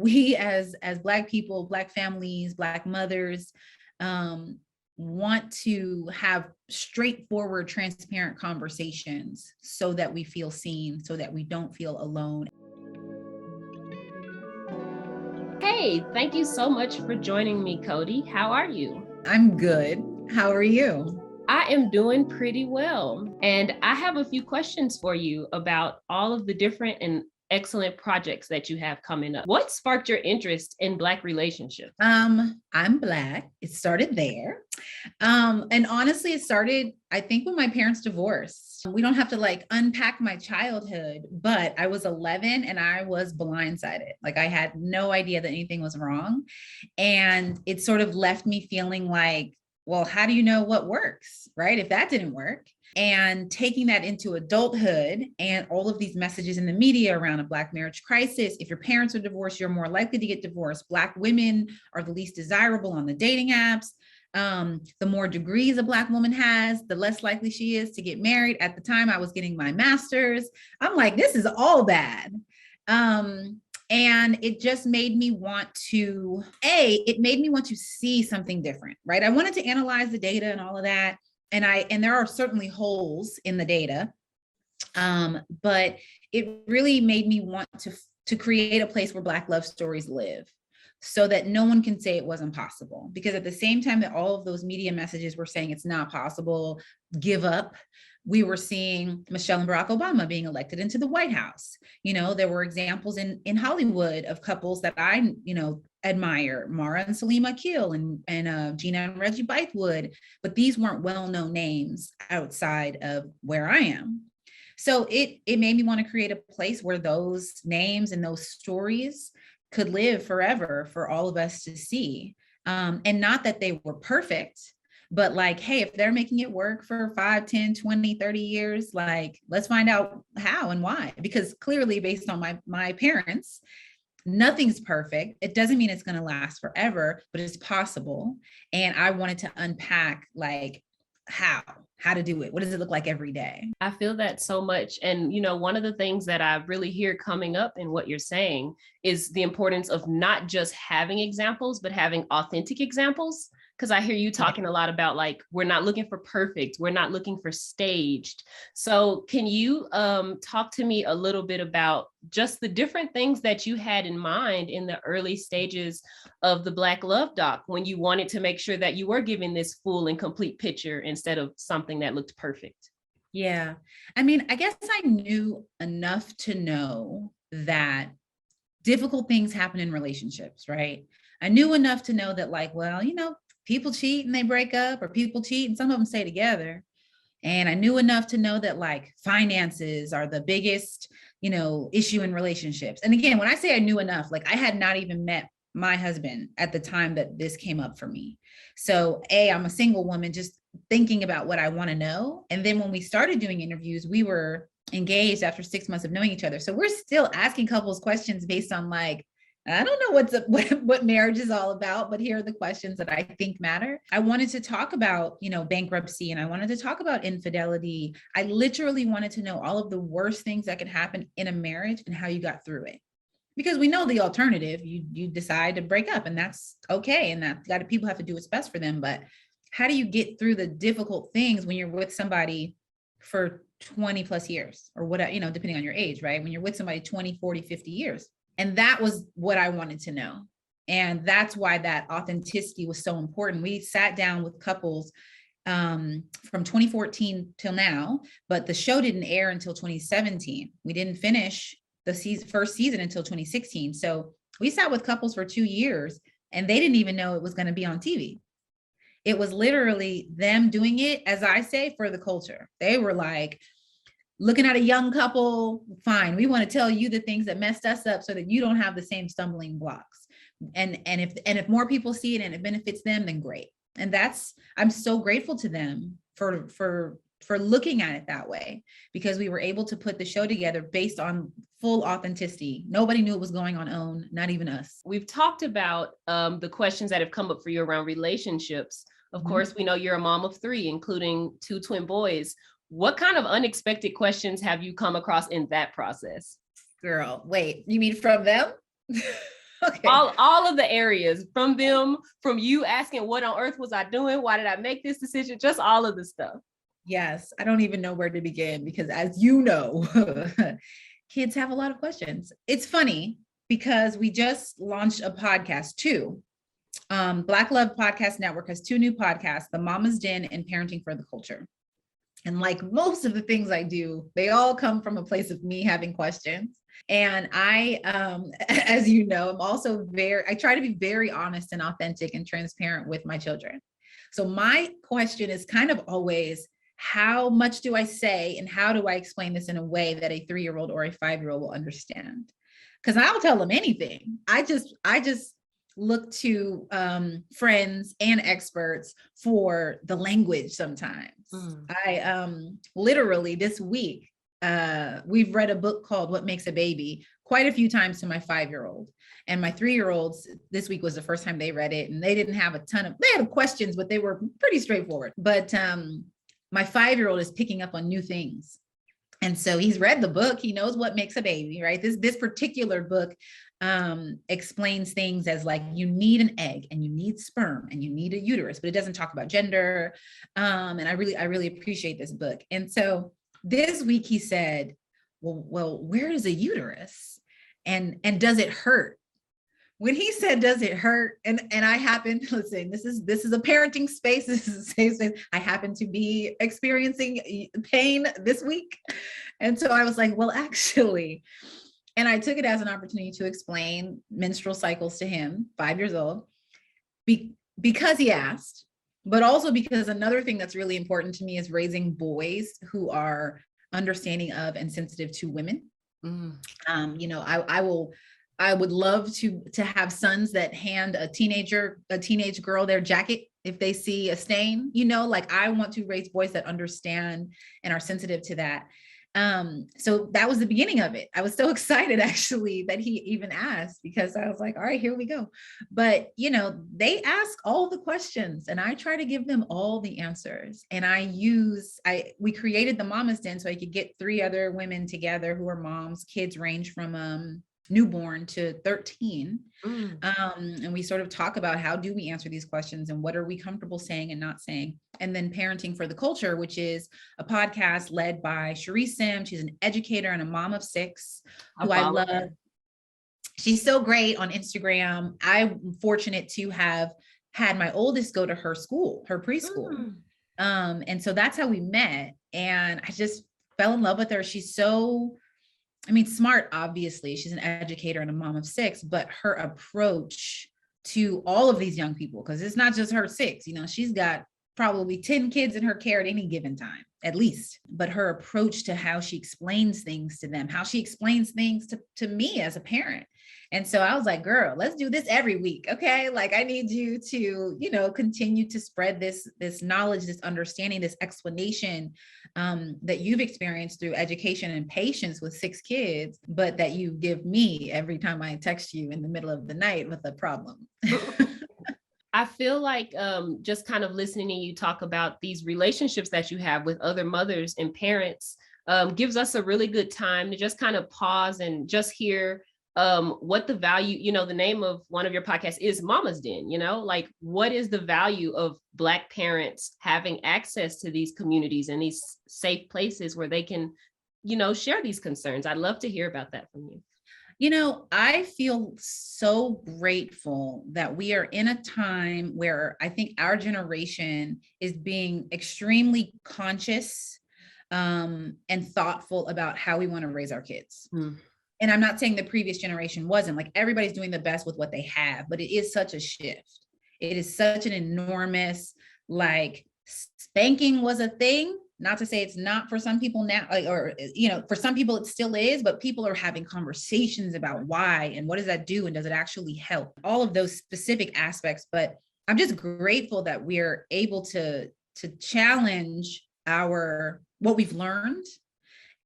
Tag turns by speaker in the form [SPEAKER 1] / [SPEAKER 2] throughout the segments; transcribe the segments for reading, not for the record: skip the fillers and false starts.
[SPEAKER 1] we as Black people, Black families, Black mothers, want to have straightforward, transparent conversations so that we feel seen, so that we don't feel alone.
[SPEAKER 2] Hey, thank you so much for joining me, Codie. How are you?
[SPEAKER 1] I'm good. How are you?
[SPEAKER 2] I am doing pretty well. And I have a few questions for you about all of the different and excellent projects that you have coming up. What sparked your interest in Black relationships?
[SPEAKER 1] I'm Black. It started there. And honestly, it started, I think, when my parents divorced. We don't have to like unpack my childhood, but I was 11 and I was blindsided. Like I had no idea that anything was wrong. And it sort of left me feeling like, well, how do you know what works, right? If that didn't work. And taking that into adulthood and all of these messages in the media around a Black marriage crisis. If your parents are divorced, you're more likely to get divorced. Black women are the least desirable on the dating apps. The more degrees a Black woman has, the less likely she is to get married. At the time I was getting my master's, I'm like, this is all bad. And it just made me want to, it made me want to see something different, right? I wanted to analyze the data and all of that. And there are certainly holes in the data. But it really made me want to create a place where Black love stories live so that no one can say it wasn't possible. Because at the same time that all of those media messages were saying it's not possible, give up, we were seeing Michelle and Barack Obama being elected into the White House. You know, there were examples in Hollywood of couples that I, admire, Mara and Salima Akil and Gina and Reggie Bythewood, but these weren't well-known names outside of where I am. So it made me want to create a place where those names and those stories could live forever for all of us to see. And not that they were perfect, but like, hey, if they're making it work for 5, 10, 20, 30 years, like, let's find out how and why. Because clearly, based on my parents, nothing's perfect. It doesn't mean it's going to last forever, but it's possible. And I wanted to unpack like how to do it. What does it look like every day?
[SPEAKER 2] I feel that so much. And, one of the things that I really hear coming up in what you're saying is the importance of not just having examples, but having authentic examples. Because I hear you talking a lot about like, we're not looking for perfect, we're not looking for staged. So can you talk to me a little bit about just the different things that you had in mind in the early stages of the Black Love Doc, when you wanted to make sure that you were giving this full and complete picture instead of something that looked perfect?
[SPEAKER 1] Yeah. I mean, I guess I knew enough to know that difficult things happen in relationships, right? I knew enough to know that like, well, people cheat and they break up, or people cheat and some of them stay together. And I knew enough to know that like finances are the biggest, issue in relationships. And again, when I say I knew enough, like I had not even met my husband at the time that this came up for me. So I'm a single woman just thinking about what I want to know. And then when we started doing interviews, we were engaged after 6 months of knowing each other. So we're still asking couples questions based on like, I don't know what marriage is all about, but here are the questions that I think matter. I wanted to talk about, bankruptcy, and I wanted to talk about infidelity. I literally wanted to know all of the worst things that could happen in a marriage and how you got through it. Because we know the alternative, you decide to break up, and that's okay. And people have to do what's best for them. But how do you get through the difficult things when you're with somebody for 20 plus years or whatever, depending on your age, right? When you're with somebody 20, 40, 50 years. And that was what I wanted to know. And that's why that authenticity was so important. We sat down with couples from 2014 till now, but the show didn't air until 2017. We didn't finish the first season until 2016. So we sat with couples for 2 years and they didn't even know it was going to be on TV. It was literally them doing it, as I say, for the culture. They were like, looking at a young couple, fine. We want to tell you the things that messed us up so that you don't have the same stumbling blocks. And if more people see it and it benefits them, then great. And I'm so grateful to them for looking at it that way, because we were able to put the show together based on full authenticity. Nobody knew it was going on OWN, not even us.
[SPEAKER 2] We've talked about the questions that have come up for you around relationships. Of course, we know you're a mom of 3, including 2 twin boys. What kind of unexpected questions have you come across in that process?
[SPEAKER 1] Girl, wait, you mean from them? Okay.
[SPEAKER 2] All of the areas, from you asking what on earth was I doing? Why did I make this decision? Just all of the stuff.
[SPEAKER 1] Yes. I don't even know where to begin because, as you know, kids have a lot of questions. It's funny because we just launched a podcast too. Black Love Podcast Network has two new podcasts, The Mama's Den and Parenting for the Culture. And like most of the things I do, they all come from a place of me having questions. And I, as you know, I try to be very honest and authentic and transparent with my children. So my question is kind of always, how much do I say and how do I explain this in a way that a 3-year-old or a 5-year-old will understand? Because I'll tell them anything. I just look to friends and experts for the language sometimes. I literally this week, we've read a book called What Makes a Baby quite a few times to my 5-year-old. And my 3-year-olds, this week was the first time they read it, and they didn't have they had questions, but they were pretty straightforward. But my 5-year-old is picking up on new things. And so he's read the book. He knows what makes a baby, right? This particular book explains things as like, you need an egg and you need sperm and you need a uterus, but it doesn't talk about gender. And I really appreciate this book. And so this week he said, well, where is a uterus? And does it hurt? When he said, does it hurt? And I happen, listen, this is a parenting space. This is a safe space. I happen to be experiencing pain this week. And so I was like, well, actually, and I took it as an opportunity to explain menstrual cycles to him, 5 years old, because he asked, but also because another thing that's really important to me is raising boys who are understanding of and sensitive to women. You know, I would love to have sons that hand a teenage girl their jacket if they see a stain, you know, like I want to raise boys that understand and are sensitive to that. So that was the beginning of it. I was so excited actually that he even asked, because I was like, all right, here we go. But, you know, they ask all the questions and I try to give them all the answers. And we created the Mama's Den so I could get 3 other women together who are moms. Kids range from, newborn to 13. And we sort of talk about how do we answer these questions and what are we comfortable saying and not saying. And then Parenting for the Culture, which is a podcast led by Cherie Sim. She's an educator and a mom of 6 who I love. She's so great on Instagram. I'm fortunate to have had my oldest go to her school, her preschool. And so that's how we met. And I just fell in love with her. She's so, smart, obviously. She's an educator and a mom of 6, but her approach to all of these young people, because it's not just her 6, you know, she's got probably 10 kids in her care at any given time, at least. But her approach to how she explains things to them, how she explains things to me as a parent. And so I was like, girl, let's do this every week. Okay. Like I need you to, you know, continue to spread this knowledge, this understanding, this explanation that you've experienced through education and patience with 6 kids, but that you give me every time I text you in the middle of the night with a problem.
[SPEAKER 2] I feel like just kind of listening to you talk about these relationships that you have with other mothers and parents gives us a really good time to just kind of pause and just hear what the value, you know, the name of one of your podcasts is Mama's Den, you know, like what is the value of Black parents having access to these communities and these safe places where they can, you know, share these concerns? I'd love to hear about that from you.
[SPEAKER 1] You know, I feel so grateful that we are in a time where I think our generation is being extremely conscious and thoughtful about how we want to raise our kids. And I'm not saying the previous generation wasn't, like everybody's doing the best with what they have, but it is such a shift. It is such an enormous, like spanking was a thing. Not to say it's not for some people now, or, you know, for some people it still is, but people are having conversations about why and what does that do? And does it actually help? All of those specific aspects. But I'm just grateful that we're able to challenge what we've learned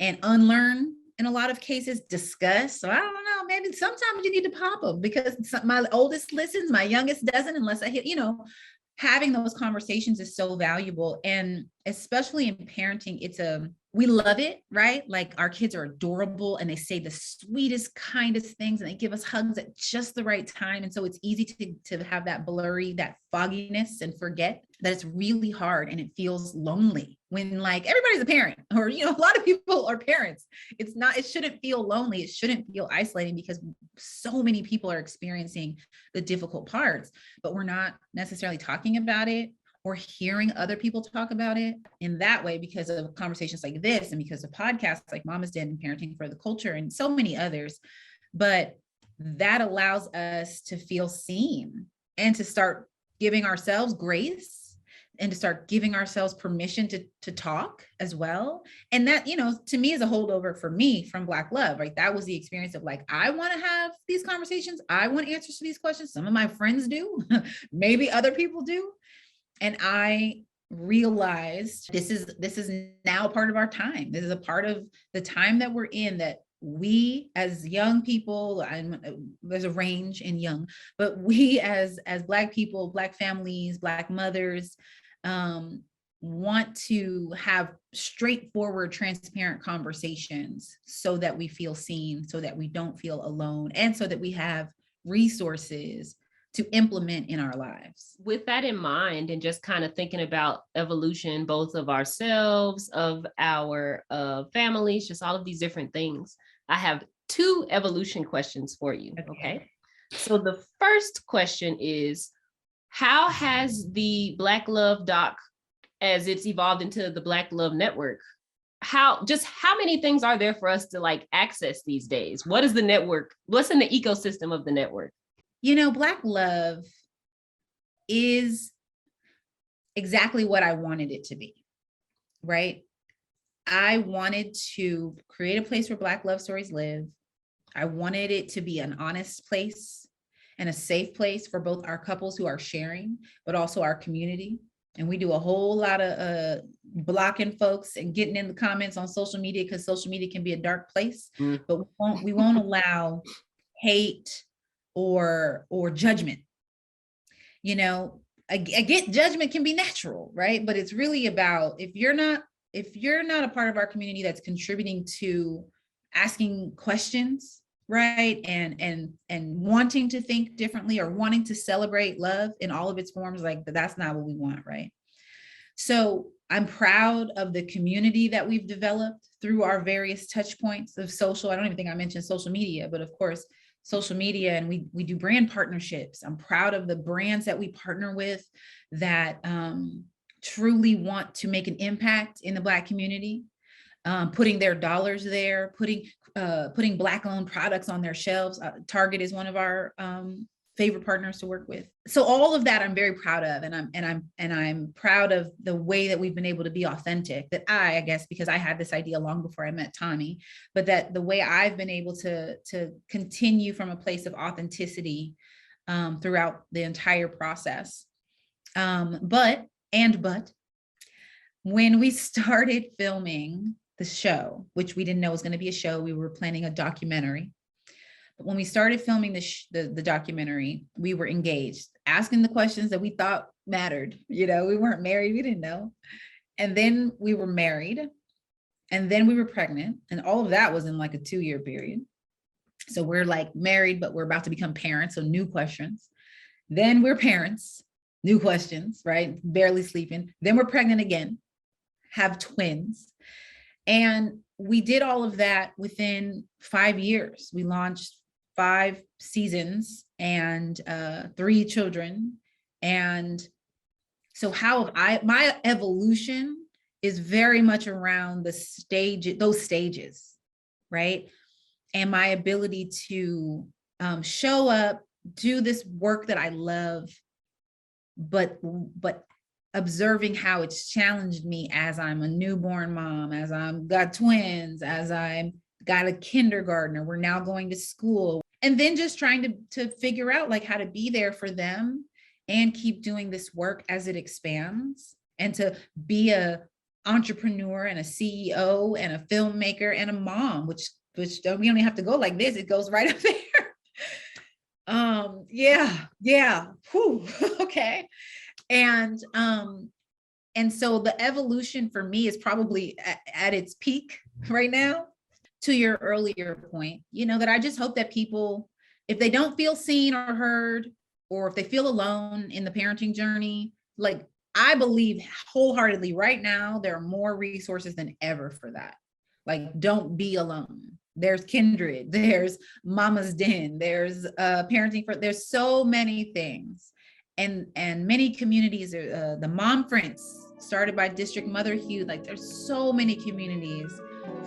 [SPEAKER 1] and unlearn, in a lot of cases, discuss. So I don't know, maybe sometimes you need to pop them because my oldest listens, my youngest doesn't, unless I hit, you know, having those conversations is so valuable. And especially in parenting, we love it, right? Like our kids are adorable and they say the sweetest, kindest things and they give us hugs at just the right time. And so it's easy to have that blurry, that fogginess and forget that it's really hard and it feels lonely when like everybody's a parent or, you know, a lot of people are parents. It shouldn't feel lonely. It shouldn't feel isolating because so many people are experiencing the difficult parts, but we're not necessarily talking about it or hearing other people talk about it in that way because of conversations like this and because of podcasts like Mama's Den and Parenting for the Culture and so many others. But that allows us to feel seen and to start giving ourselves grace and to start giving ourselves permission to talk as well. And that, you know, to me is a holdover for me from Black Love, right? That was the experience of like, I want to have these conversations. I want answers to these questions. Some of my friends do, maybe other people do. And I realized this is now part of our time. This is a part of the time that we're in, that we as young people, there's a range in young, but we as Black people, Black families, Black mothers, want to have straightforward, transparent conversations so that we feel seen, so that we don't feel alone, and so that we have resources to implement in our lives.
[SPEAKER 2] With that in mind, and just kind of thinking about evolution, both of ourselves, of our families, just all of these different things, I have 2 evolution questions for you. Okay. So the first question is, how has the Black Love doc, as it's evolved into the Black Love Network, how many things are there for us to like access these days? What is the network? What's in the ecosystem of the network?
[SPEAKER 1] You know, Black Love is exactly what I wanted it to be, right? I wanted to create a place where Black love stories live. I wanted it to be an honest place and a safe place for both our couples who are sharing, but also our community. And we do a whole lot of blocking folks and getting in the comments on social media because social media can be a dark place, but we won't allow hate or judgment. You know, I get judgment can be natural, right? But it's really about if you're not a part of our community that's contributing to asking questions, right? And wanting to think differently or wanting to celebrate love in all of its forms, like that's not what we want, right? So I'm proud of the community that we've developed through our various touch points of social. I don't even think I mentioned social media, but of course, social media, and we do brand partnerships. I'm proud of the brands that we partner with that truly want to make an impact in the Black community, putting their dollars there, putting Black-owned products on their shelves. Target is one of our favorite partners to work with. So all of that I'm very proud of, and I'm proud of the way that we've been able to be authentic. That I guess because I had this idea long before I met Tommy, but that the way I've been able to continue from a place of authenticity throughout the entire process. But when we started filming the show, which we didn't know was going to be a show, we were planning a documentary. But when we started filming the documentary, we were engaged, asking the questions that we thought mattered. You know, we weren't married, we didn't know. And then we were married, and then we were pregnant, and all of that was in like a 2-year period. So we're like married, but we're about to become parents, so new questions. Then we're parents, new questions, right? Barely sleeping. Then we're pregnant again, have twins. And we did all of that within 5 years. We launched 5 seasons and 3 children. And so my evolution is very much around those stages, right? And my ability to show up, do this work that I love, but observing how it's challenged me as I'm a newborn mom, as I'm got twins, as I'm got a kindergartner, we're now going to school, and then just trying to figure out like how to be there for them and keep doing this work as it expands, and to be a entrepreneur and a CEO and a filmmaker and a mom, which we don't even have to go like this, it goes right up there. Yeah. Whew. Okay. And And so the evolution for me is probably at its peak right now. To your earlier point, that I just hope that people, if they don't feel seen or heard, or if they feel alone in the parenting journey, like I believe wholeheartedly right now, there are more resources than ever for that. Like, don't be alone. There's Kindred, there's Mama's Den, there's parenting for, there's so many things. And many communities, the Mom Friends started by District Mother Hugh, like there's so many communities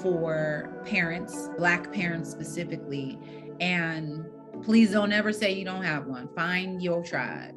[SPEAKER 1] for parents, Black parents specifically. And please don't ever say you don't have one. Find your tribe.